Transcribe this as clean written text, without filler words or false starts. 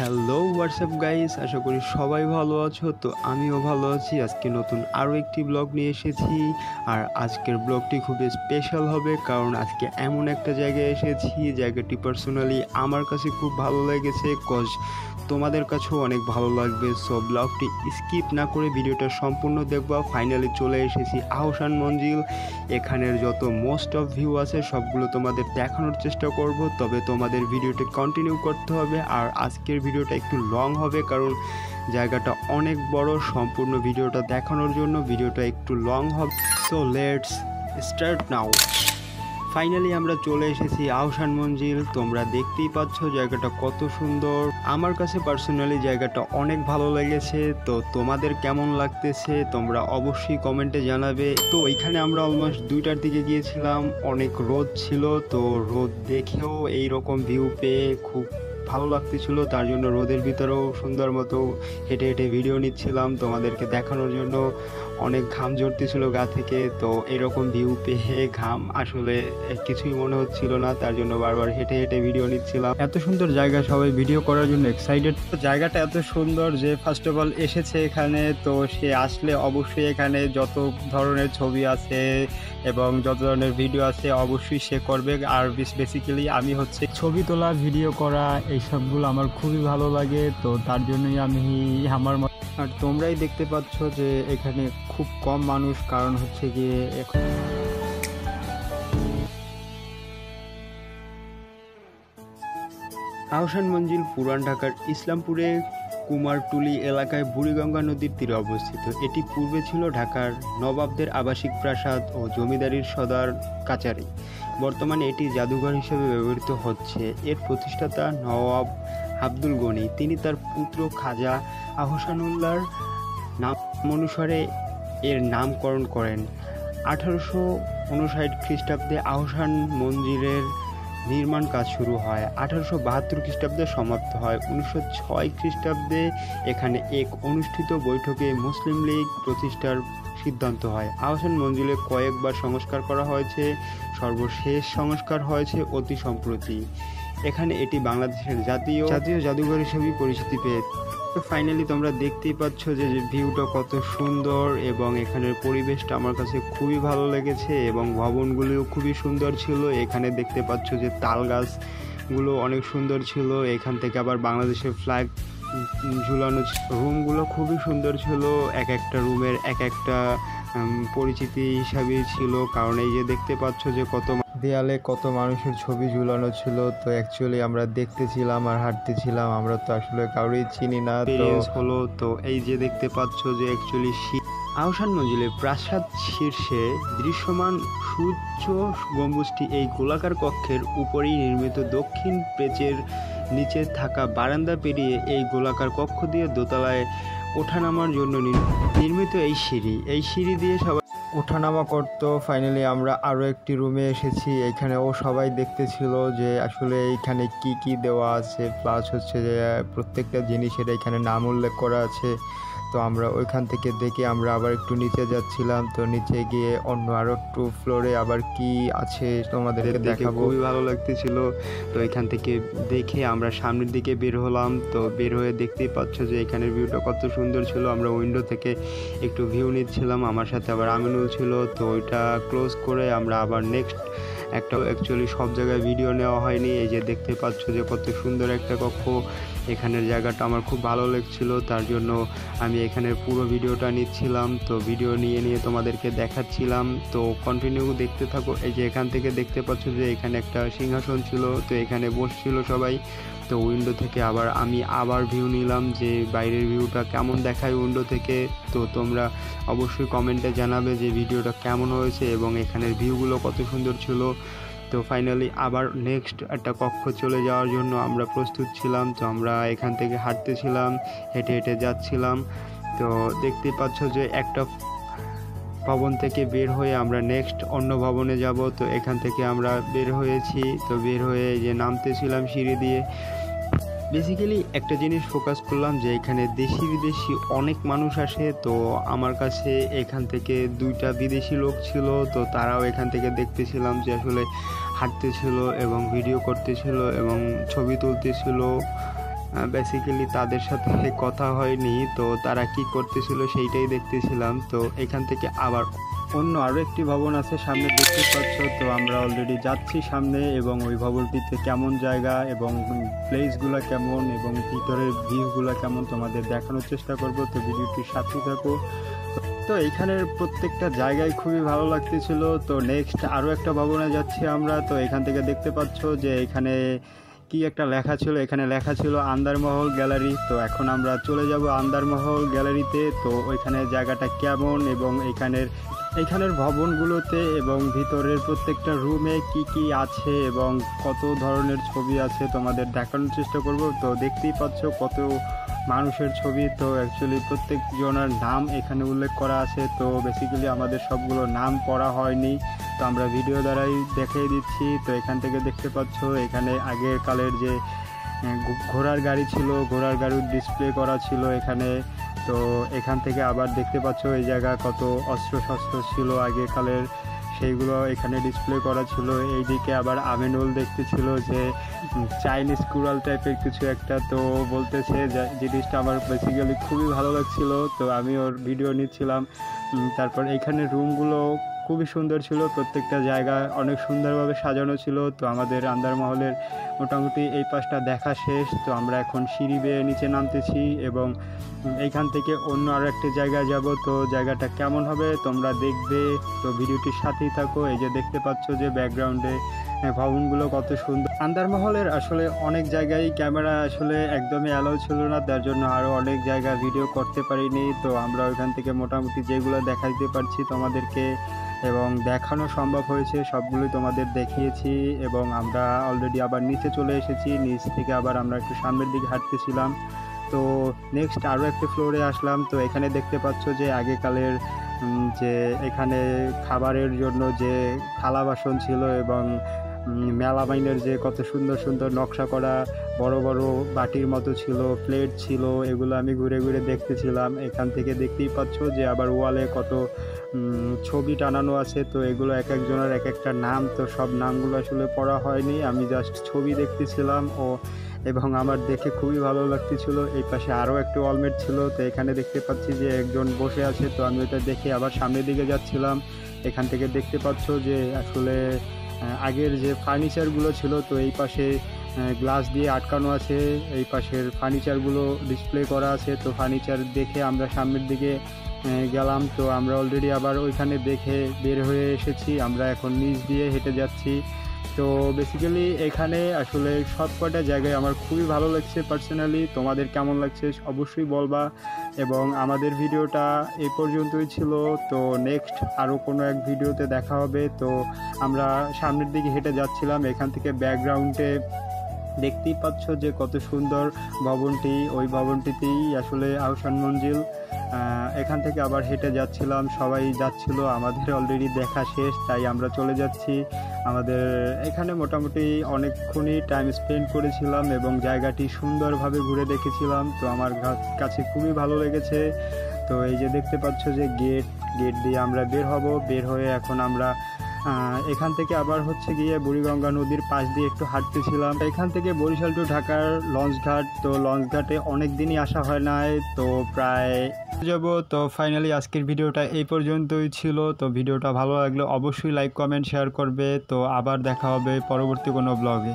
Hello WhatsApp guys, আশা করি সবাই ভালো আছো। তো আমিও ভালো আছি। আজকে নতুন আরও একটি ব্লগ নিয়ে এসেছি। আর আজকের ব্লগটি খুবই স্পেশাল হবে, কারণ আজকে এমন একটা জায়গায় এসেছি, জায়গাটি পার্সোনালি আমার কাছে খুব ভালো লেগেছে, কজ তোমাদের কাছেও অনেক ভালো লাগবে। সো ব্লগটি স্কিপ না করে ভিডিওটা সম্পূর্ণ দেখবা। ফাইনালি চলে এসেছি আহসান মঞ্জিল। এখানের যত মোস্ট অফ ভিউ আছে সবগুলো তোমাদের দেখানোর চেষ্টা করব, তবে তোমাদের ভিডিওটি কন্টিনিউ করতে হবে। আর আজকের ভিডিওটা একটু লং হবে, কারণ জায়গাটা অনেক বড়। সম্পূর্ণ ভিডিওটা দেখানোর জন্য ভিডিওটা একটু লং হবে। So let's start now. Finally আমরা চলে এসেছি আহসান মঞ্জিল। তোমরা দেখতেই পাচ্ছ জায়গাটা কত সুন্দর। আমার কাছে পার্সোনালি জায়গাটা অনেক ভালো লেগেছে। তো তোমাদের কেমন লাগতেছে তোমরা অবশ্যই কমেন্টে জানাবে। তো এখানে আমরা অলমোস্ট 2টার দিকে গিয়েছিলাম, অনেক রোদ ছিল। তো রোদ দেখেও এইরকম ভিউ পেয়ে খুব ভালো লাগতেছিল, তার জন্য রোদের ভিতরেও সুন্দর মতো হেঁটে হেঁটে ভিডিও নিচ্ছিলাম তোমাদেরকে দেখানোর জন্য। অনেক ঘাম ঝরতেছিল গা থেকে, তো এরকম ভিউ পেয়ে ঘাম আসলে কিছুই মনে হচ্ছিল না, তার জন্য বারবার হেঁটে হেঁটে ভিডিও নিচ্ছিলাম। এত সুন্দর জায়গা, সবাই ভিডিও করার জন্য এক্সাইটেড। জায়গাটা এত সুন্দর যে ফার্স্ট অফ অল এসেছে এখানে, তো সে আসলে অবশ্যই এখানে যত ধরনের ছবি আছে এবং যত ধরনের ভিডিও আছে অবশ্যই সে করবে। আর বেসিক্যালি আমি হচ্ছে ছবি তোলা, ভিডিও করা, এইসবগুলো আমার খুবই ভালো লাগে। তো তার জন্যই আমি আর তোমরাই দেখতে পাচ্ছ যে এখানে খুব কম মানুষ, কারণ হচ্ছে গিয়ে এখন আহসান মঞ্জিল পুরান ঢাকার ইসলামপুরে কুমারটুলি এলাকায় বুড়িগঙ্গা নদীর তীরে অবস্থিত। এটি পূর্বে ছিল ঢাকার নবাবদের আবাসিক প্রাসাদ ও জমিদারির সদর কাচারি। বর্তমানে এটি জাদুঘর হিসেবে ব্যবহৃত হচ্ছে। এর প্রতিষ্ঠাতা নওয়াব আব্দুল গনি, তিনি তার পুত্র খাজা আহসানুল্লাহর নাম অনুসারে এর নামকরণ করেন। 1859 খ্রিস্টাব্দে আহসান মঞ্জিলের নির্মাণ কাজ শুরু হয়। 1872 খ্রিস্টাব্দে সমাপ্ত হয়। 1906 খ্রিস্টাব্দে এখানে এক অনুষ্ঠিত বৈঠকে মুসলিম লীগ প্রতিষ্ঠার সিদ্ধান্ত হয়। আহসান মঞ্জিলে কয়েকবার সংস্কার করা হয়েছে, সর্বশেষ সংস্কার হয়েছে অতি সম্প্রতি। এখানে এটি বাংলাদেশের জাতীয় জাদুঘর হিসেবে পরিচিতি পেয়েছে। তো ফাইনালি তোমরা দেখতেই পাচ্ছ যে ভিউটা কত সুন্দর, এবং এখানের পরিবেশটা আমার কাছে খুবই ভালো লেগেছে, এবং ভবনগুলিও খুবই সুন্দর ছিল। এখানে দেখতে পাচ্ছ যে তাল গাছগুলো অনেক সুন্দর ছিল। এখান থেকে আবার বাংলাদেশের ফ্ল্যাগ ঝুলানো। রুমগুলো খুবই সুন্দর ছিল, এক একটা রুমের এক একটা পরিচিতি হিসাবেই ছিল, কারণ এই যে দেখতে পাচ্ছ যে কত দেয়ালে কত মানুষের ছবি ঝুলানো ছিল। তো অ্যাকচুয়ালি আমরা দেখতেছিলাম আর হাঁটতেছিলাম, আমরা তো আসলে কাউরেই চিনি না। তো এই যে দেখতে পাচ্ছ যে অ্যাকচুয়ালি আহসান মঞ্জিলের প্রাসাদ শীর্ষে দৃশ্যমান সুউচ্চ গম্বুজটি এই গোলাকার কক্ষের উপরেই নির্মিত। দক্ষিণ পেচের নিচে থাকা বারান্দা পেরিয়ে এই গোলাকার কক্ষ দিয়ে দোতলায় ওঠানামার জন্য নির্মিত এই সিঁড়ি দিয়ে সবাই ওঠানামা করতো। ফাইনালি আমরা আরও একটি রুমে এসেছি। এখানেও সবাই দেখতেছিল যে আসলে এইখানে কি কি দেওয়া আছে, প্লাস হচ্ছে যে প্রত্যেকটা জিনিসের এখানে নাম উল্লেখ করা আছে। তো আমরা ওইখান থেকে দেখে আমরা আবার একটু নিচে যাচ্ছিলাম। তো নিচে গিয়ে অন্য আরও একটু ফ্লোরে আবার কি আছে তোমাদেরকে দেখাবো। খুবই ভালো লাগতেছিল। তো এখান থেকে দেখে আমরা সামনের দিকে বের হলাম। তো বের হয়ে দেখতেই পাচ্ছ যে এখানের ভিউটা কত সুন্দর ছিল। আমরা উইন্ডো থেকে একটু ভিউ নিচ্ছিলাম, আমার সাথে আবার আমিনুল ছিল। তো ওইটা ক্লোজ করে আমরা আবার নেক্সট একটা, অ্যাকচুয়ালি সব জায়গায় ভিডিও নেওয়া হয়নি। এই যে দেখতে পাচ্ছ যে কত সুন্দর একটা কক্ষ। এখানের জায়গাটা আমার খুব ভালো লাগছিল, তার জন্য আমি এখানের পুরো ভিডিওটা নিচ্ছিলাম। তো ভিডিও নিয়ে তোমাদেরকে দেখাচ্ছিলাম। তো কন্টিনিউ দেখতে থাকো। এই যে এখান থেকে দেখতে পাচ্ছ যে এখানে একটা সিংহাসন ছিল, তো এখানে বসছিল সবাই। তো উইন্ডো থেকে আমি আবার ভিউ নিলাম যে বাইরের ভিউটা কেমন দেখায় উইন্ডো থেকে। তো তোমরা অবশ্যই কমেন্টে জানাবে যে ভিডিওটা কেমন হয়েছে এবং এখানের ভিউগুলো কত সুন্দর ছিল। তো ফাইনালি আবার নেক্সট একটা কক্ষ চলে যাওয়ার জন্য আমরা প্রস্তুত ছিলাম। তো আমরা এখান থেকে হাঁটতেছিলাম, হেঁটে হেঁটে যাচ্ছিলাম। তো দেখতে পাচ্ছ যে একটা ভবন থেকে বের হয়ে আমরা নেক্সট অন্য ভবনে যাব। তো এখান থেকে আমরা বের হয়েছি। তো বের হয়ে যে নামতেছিলাম সিঁড়ি দিয়ে, বেসিক্যালি একটা জিনিস ফোকাস করলাম যে এখানে দেশি বিদেশি অনেক মানুষ আসে। তো আমার কাছে এখান থেকে 2টা বিদেশি লোক ছিল, তো তারাও এখান থেকে দেখতেছিলাম যে আসলে হাঁটতেছিল এবং ভিডিও করতেছিল এবং ছবি তুলতেছিল। বেসিক্যালি তাদের সাথে কথা হয়নি, তো তারা কি করতেছিল সেইটাই দেখতেছিলাম। তো এখান থেকে আবার অন্য আরও একটি ভবন আছে সামনে দেখতে পাচ্ছ। তো আমরা অলরেডি যাচ্ছি সামনে, এবং ওই ভবনটিতে কেমন জায়গা এবং প্লেসগুলো কেমন এবং ভিতরের ভিউগুলো কেমন তোমাদের দেখানোর চেষ্টা করব। তো ভিডিওটির সাথে থাকো। তো এইখানের প্রত্যেকটা জায়গায় খুবই ভালো লাগতেছিল। তো নেক্সট আরও একটা ভবনে যাচ্ছি আমরা। তো এখান থেকে দেখতে পাচ্ছ যে এখানে কি একটা লেখা ছিল, এখানে লেখা ছিল আন্দারমহল গ্যালারি। তো এখন আমরা চলে যাব আন্দারমহল গ্যালারিতে। তো ওইখানে জায়গাটা কেমন এবং এইখানের ভবনগুলোতে এবং ভিতরের প্রত্যেকটা রুমে কি কি আছে এবং কত ধরনের ছবি আছে তোমাদের দেখানোর চেষ্টা করব। তো দেখতেই পাচ্ছ কত মানুষের ছবি। তো অ্যাকচুয়ালি প্রত্যেকজনের নাম এখানে উল্লেখ করা আছে। তো বেসিক্যালি আমাদের সবগুলো নাম পড়া হয়নি, তো আমরা ভিডিও দ্বারাই দেখিয়ে দিচ্ছি। তো এখান থেকে দেখতে পাচ্ছ এখানে আগের কালের যে ঘোড়ার গাড়ি ছিল, ঘোড়ার গাড়ির ডিসপ্লে করা ছিল এখানে। তো এখান থেকে আবার দেখতে পাচ্ছ এই জায়গা কত অস্ত্রশস্ত্র ছিল আগেকালের, সেইগুলো এখানে ডিসপ্লে করা ছিল। এইদিকে আবার আমিনুল দেখতেছিল যে চাইনিজ কুড়াল টাইপের কিছু একটা, তো বলতেছে জিনিসটা আমার বেসিক্যালি খুবই ভালো লাগছিল। তো আমি ওর ভিডিও নিচ্ছিলাম। তারপর এইখানে রুমগুলো খুবই সুন্দর ছিল, প্রত্যেকটা জায়গা অনেক সুন্দরভাবে সাজানো ছিল। তো আমাদের আন্দারমহলের মোটামুটি এই পাশটা দেখা শেষ। তো আমরা এখন সিঁড়ি বেয়ে নিচে নামতেছি এবং এইখান থেকে অন্য আরও একটি জায়গায় যাব। তো জায়গাটা কেমন হবে তোমরা দেখবে, তো ভিডিওটির সাথেই থাকো। এই যে দেখতে পাচ্ছ যে ব্যাকগ্রাউন্ডে ভবনগুলো কত সুন্দর। আন্দারমহলের আসলে অনেক জায়গায় ক্যামেরা আসলে একদমই অ্যালাউ ছিল না, তার জন্য আরও অনেক জায়গা ভিডিও করতে পারিনি। তো আমরা ওইখান থেকে মোটামুটি যেগুলো দেখাতে পারছি তোমাদেরকে এবং দেখানো সম্ভব হয়েছে সবগুলোই তোমাদের দেখিয়েছি। এবং আমরা অলরেডি আবার নিচে চলে এসেছি, নিচ থেকে আবার আমরা একটু সামনের দিকে হাঁটতেছিলাম। তো নেক্সট আরও একটি ফ্লোরে আসলাম। তো এখানে দেখতে পাচ্ছ যে আগেকালের যে এখানে খাবারের জন্য যে থালা বাসন ছিল এবং মেলামাইনের যে কত সুন্দর সুন্দর নকশা করা বড় বড় বাটির মতো ছিল, প্লেট ছিল, এগুলো আমি ঘুরে ঘুরে দেখতেছিলাম। এখান থেকে দেখতেই পাচ্ছ যে আবার ওয়ালে কত ছবি টানানো আছে। তো এগুলো এক একজনের এক একটা নাম, তো সব নামগুলো আসলে পড়া হয়নি, আমি জাস্ট ছবি দেখতেছিলাম এবং আমার দেখে খুবই ভালো লাগতেছিল। এই পাশে আরও একটি ওয়ালমেট ছিল। তো এখানে দেখতে পাচ্ছি যে একজন বসে আছে, তো আমি ওটা দেখে আবার সামনের দিকে যাচ্ছিলাম। এখান থেকে দেখতে পাচ্ছ যে আসলে আগের যে ফার্নিচারগুলো ছিল, তো এই পাশে গ্লাস দিয়ে আটকানো আছে, এই পাশের ফার্নিচারগুলো ডিসপ্লে করা আছে। তো ফার্নিচার দেখে আমরা সামনের দিকে গেলাম। তো আমরা অলরেডি আবার ওইখানে দেখে বের হয়ে এসেছি, আমরা এখন নিচ দিয়ে হেঁটে যাচ্ছি। তো বেসিক্যালি এখানে আসলে সব কটা জায়গায় আমার খুবই ভালো লাগছে পার্সোনালি। তোমাদের কেমন লাগছে অবশ্যই বলবা। এবং আমাদের ভিডিওটা এই পর্যন্তই ছিল। তো নেক্সট আরও কোনো এক ভিডিওতে দেখা হবে। তো আমরা সামনের দিকে হেঁটে যাচ্ছিলাম, এখান থেকে ব্যাকগ্রাউন্ডে দেখতেই পাচ্ছ যে কত সুন্দর ভবনটি, ওই ভবনটিতেই আসলে আহসান মঞ্জিল। এখান থেকে আবার হেঁটে যাচ্ছিলাম, সবাই যাচ্ছিল, আমাদের অলরেডি দেখা শেষ, তাই আমরা চলে যাচ্ছি। আমাদের এখানে মোটামুটি অনেকক্ষণই টাইম স্পেন্ড করেছিলাম এবং জায়গাটি সুন্দরভাবে ঘুরে দেখেছিলাম। তো আমার কাছে খুবই ভালো লেগেছে। তো এই যে দেখতে পাচ্ছ যে গেট দিয়ে আমরা বের হব, বের হয়ে এখন আমরা এখান থেকে আবার হচ্ছে গিয়ে বুড়িগঙ্গা নদীর পাশ দিয়ে একটু হাঁটতেছিলাম। এখান থেকে বরিশাল টু ঢাকার লঞ্চঘাট, তো লঞ্চঘাটে অনেক দিনই আসা হয় নাই, তো প্রায় যাব। তো ফাইনালি আজকের ভিডিওটা এই পর্যন্তই ছিল। তো ভিডিওটা ভালো লাগলে অবশ্যই লাইক কমেন্ট শেয়ার করবে। তো আবার দেখা হবে পরবর্তী কোনো ব্লগে।